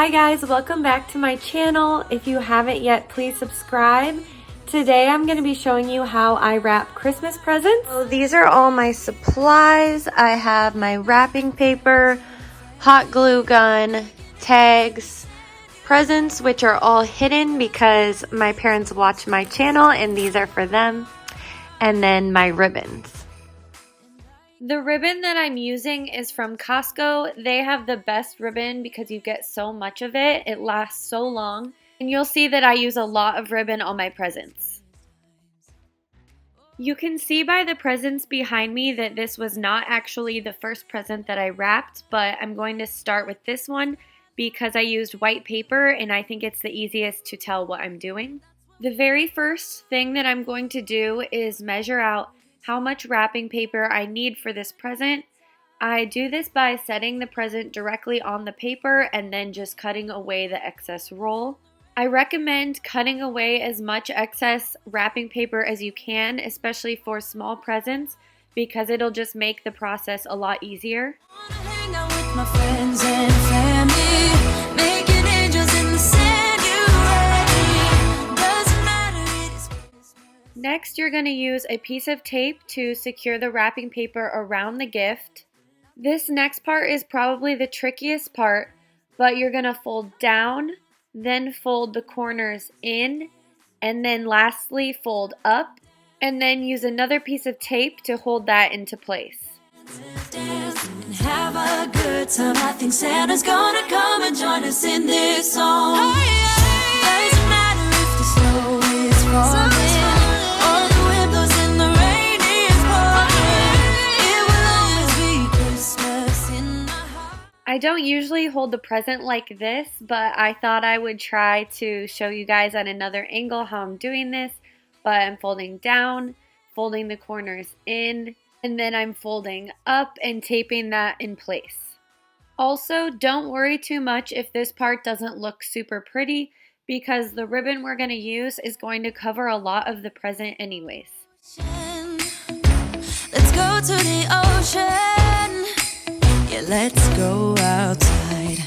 Hi guys, welcome back to my channel. If you haven't yet, please subscribe. Today I'm going to be showing you how I wrap Christmas presents. So these are all my supplies. I have my wrapping paper, hot glue gun, tags, presents which are all hidden because my parents watch my channel and these are for them, and then my ribbons. The ribbon that I'm using is from Costco. They have the best ribbon because you get so much of it. It lasts so long. And you'll see that I use a lot of ribbon on my presents. You can see by the presents behind me that this was not actually the first present that I wrapped, but I'm going to start with this one because I used white paper and I think it's the easiest to tell what I'm doing. The very first thing that I'm going to do is measure out how much wrapping paper I need for this present. I do this by setting the present directly on the paper and then just cutting away the excess roll. I recommend cutting away as much excess wrapping paper as you can, especially for small presents, because it'll just make the process a lot easier. Next, you're going to use a piece of tape to secure the wrapping paper around the gift. This next part is probably the trickiest part, but you're going to fold down, then fold the corners in, and then lastly fold up, and then use another piece of tape to hold that into place. Have a good time. I think Santa's gonna come and join us in this song. Doesn't matter if the snow is falling. I don't usually hold the present like this, but I thought I would try to show you guys at another angle how I'm doing this. But I'm folding down, folding the corners in, and then I'm folding up and taping that in place. Also, don't worry too much if this part doesn't look super pretty, because the ribbon we're going to use is going to cover a lot of the present anyways. Let's go to the ocean. Yeah, let's go outside.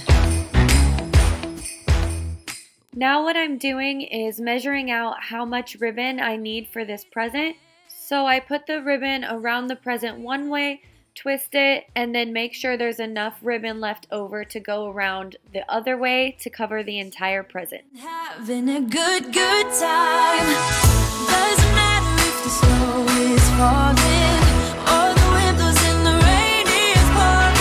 Now what I'm doing is measuring out how much ribbon I need for this present. So I put the ribbon around the present one way, twist it, and then make sure there's enough ribbon left over to go around the other way to cover the entire present. Having a good time. Doesn't matter if the snow is falling or the wind blows in the rain is pouring.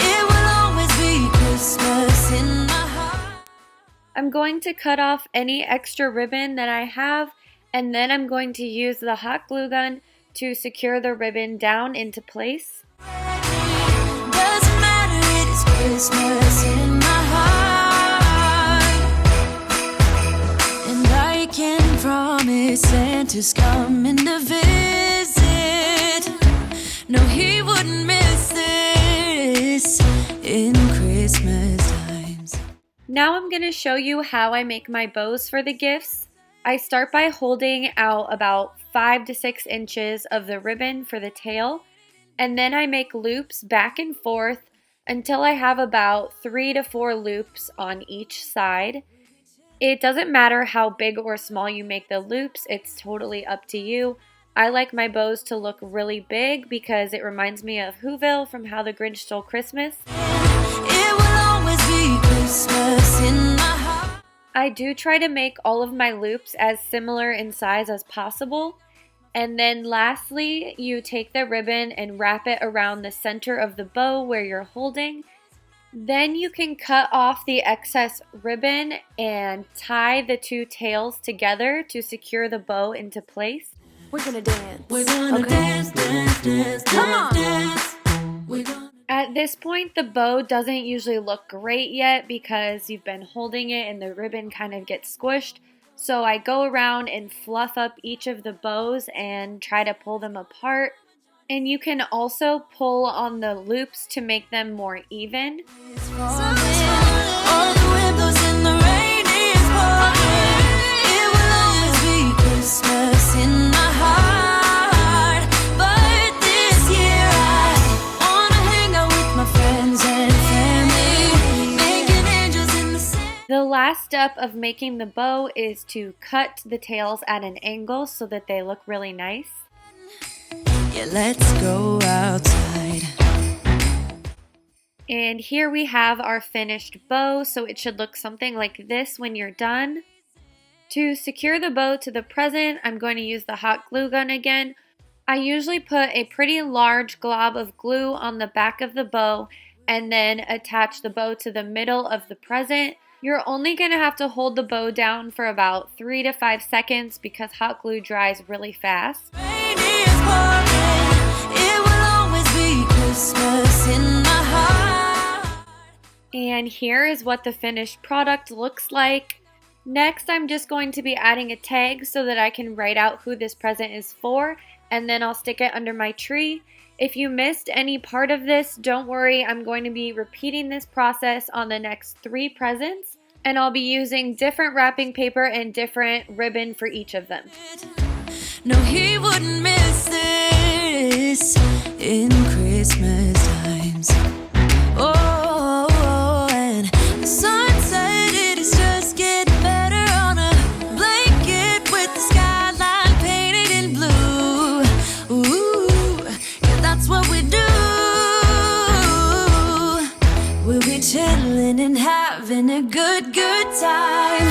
It will always be Christmas in my heart. I'm going to cut off any extra ribbon that I have, and then I'm going to use the hot glue gun to secure the ribbon down into place. Doesn't matter, it is Christmas in my heart. And I can promise Santa's coming to visit. No, he wouldn't miss this in Christmas times. Now I'm going to show you how I make my bows for the gifts. I start by holding out about 5 to 6 inches of the ribbon for the tail, and then I make loops back and forth until I have about 3 to 4 loops on each side. It doesn't matter how big or small you make the loops, it's totally up to you. I like my bows to look really big because it reminds me of Whoville from How the Grinch Stole Christmas. It will always be Christmas in my heart. I do try to make all of my loops as similar in size as possible. And then lastly, you take the ribbon and wrap it around the center of the bow where you're holding. Then you can cut off the excess ribbon and tie the two tails together to secure the bow into place. We're gonna dance. We're gonna dance, dance, dance, Come on. dance. We're gonna... At this point, the bow doesn't usually look great yet because you've been holding it and the ribbon kind of gets squished. So I go around and fluff up each of the bows and try to pull them apart. And you can also pull on the loops to make them more even. All the wind blows in the rain is pouring. It will always be Christmas in my heart. But this year I wanna hang out with my friends and family, making angels in last step of making the bow is to cut the tails at an angle so that they look really nice. Yeah, let's go outside. And here we have our finished bow, so it should look something like this when you're done. To secure the bow to the present, I'm going to use the hot glue gun again. I usually put a pretty large glob of glue on the back of the bow and then attach the bow to the middle of the present. You're only going to have to hold the bow down for about 3 to 5 seconds because hot glue dries really fast. Rain is pouring. It will always be Christmas in my heart. And here is what the finished product looks like. Next, I'm just going to be adding a tag so that I can write out who this present is for, and then I'll stick it under my tree. If you missed any part of this, don't worry, I'm going to be repeating this process on the next 3 presents, and I'll be using different wrapping paper and different ribbon for each of them. No, he wouldn't miss this in Christmas times. Oh, and the sun said it is just getting better on a blanket with the skyline painted in blue. Ooh, yeah, that's what we do. We'll be chilling and having a good time.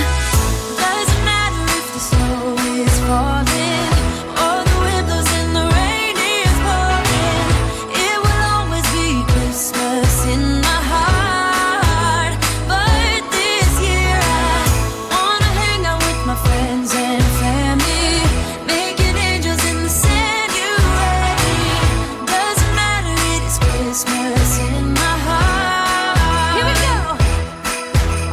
Doesn't matter if the snow is falling or the wind blows and the rain is pouring. It will always be Christmas in my heart. But this year I wanna hang out with my friends and family, making angels in the sanctuary. Doesn't matter, it is Christmas in my heart. Here we go.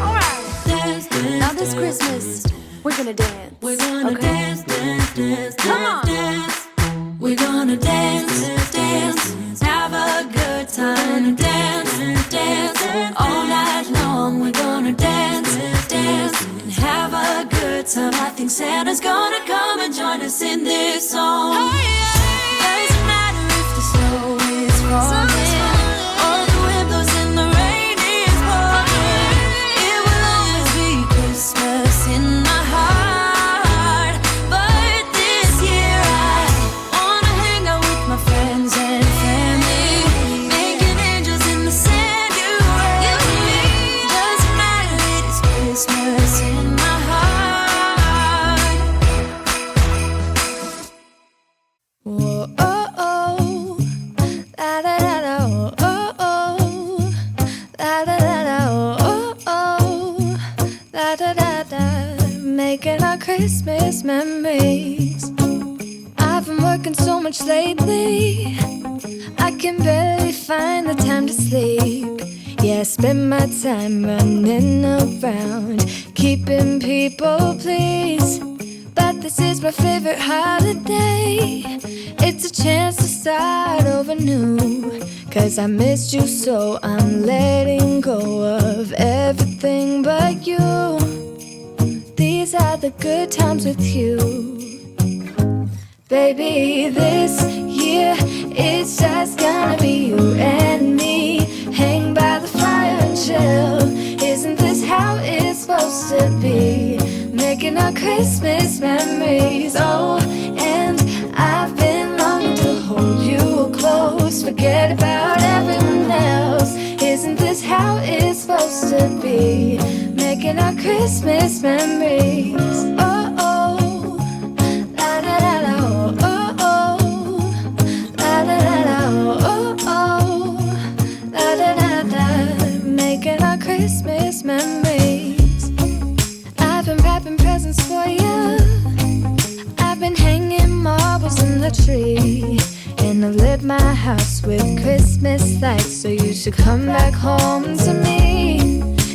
All right. Dance, dance, Now this Christmas, we're gonna dance. we're gonna okay? dance, dance, dance, Come on. dance. We're gonna dance, dance, have a good time. Dance, dance, all night long. We're gonna dance, dance, and have a good time. I think Santa's gonna come and join us in this song. Doesn't matter if the snow is falling or the wind blows and the rain is pouring. It will always be Christmas in my heart. But this year I wanna hang out with my friends and family, making angels in the sanctuary. Doesn't matter, it is Christmas in my heart. Whoa, oh, oh, la da da da, oh, oh, oh, la da da da, oh, oh, la da da da, making our Christmas memories. I've been working so much lately, I can barely find the time to sleep. Yeah, I spend my time running around, keeping people pleased. But this is my favorite holiday. It's a chance to start over new. 'Cause I missed you, so I'm letting go of everything but you. These are the good times with you. Baby, this year it's just gonna be you and me. Hang by the fire and chill. Isn't this how it's supposed to be? Making our Christmas memories. Oh, and I've been longing to hold you close. Forget about everyone else. Isn't this how it's supposed to be? Making our Christmas memories. Oh, oh, la da da da, oh, oh, la da da da, oh, oh, la da da da. Making our Christmas memories. I've been wrapping presents for you. I've been hanging marbles in the tree. And I've lit my house with Christmas lights. So you should come back home to me.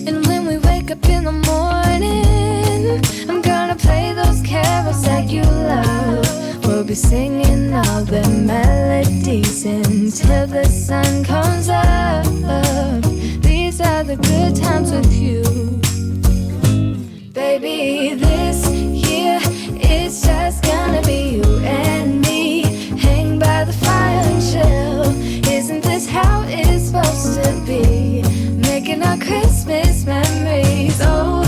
And when we wake up in the morning, I'm gonna play those carols that you love. We'll be singing all the melodies until the sun comes up. These are the good times with you. Baby, this year it's just gonna be you and me. Hang by the fire and chill. Isn't this how it's supposed to be? Making our Christmas memories. Oh,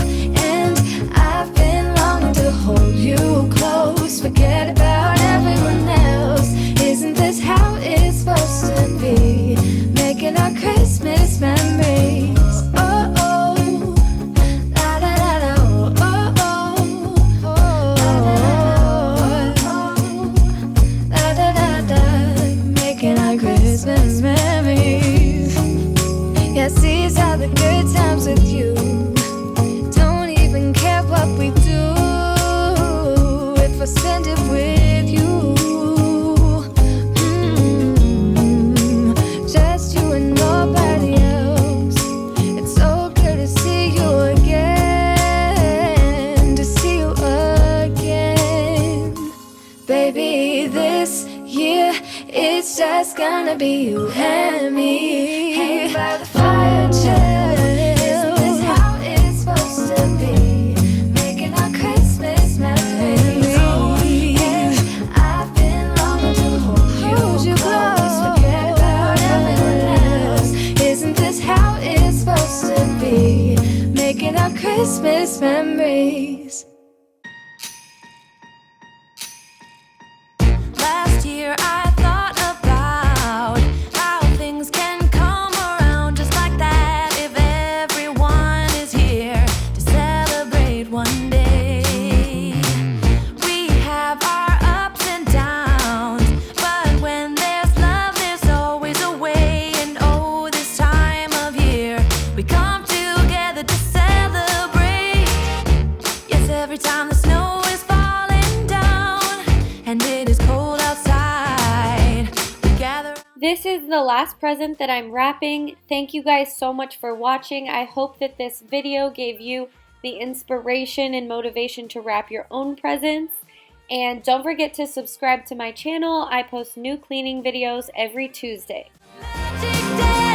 memories. Yes, these are the good times with you. Don't even care what we do if I spend it with you. Just you and nobody else. It's so good to see you again, to see you again. Baby, this year it's just gonna be you and me. Hanging by the fire, chill. Isn't this how it's supposed to be? Making our Christmas memories. Oh, yeah. I've been longing to hold you close. Forget about everyone else. Isn't this how it's supposed to be? Making our Christmas memories. Last year I thought about how things can come around just like that if everyone is here to celebrate one day. We have our ups and downs, but when there's love there's always a way. And oh, this time of year we come together to celebrate. Yes, every time the snow is falling down and it is cold outside, we gather. This is the last present that I'm wrapping. Thank you guys so much for watching. I hope that this video gave you the inspiration and motivation to wrap your own presents. And don't forget to subscribe to my channel. I post new cleaning videos every Tuesday. Magic day.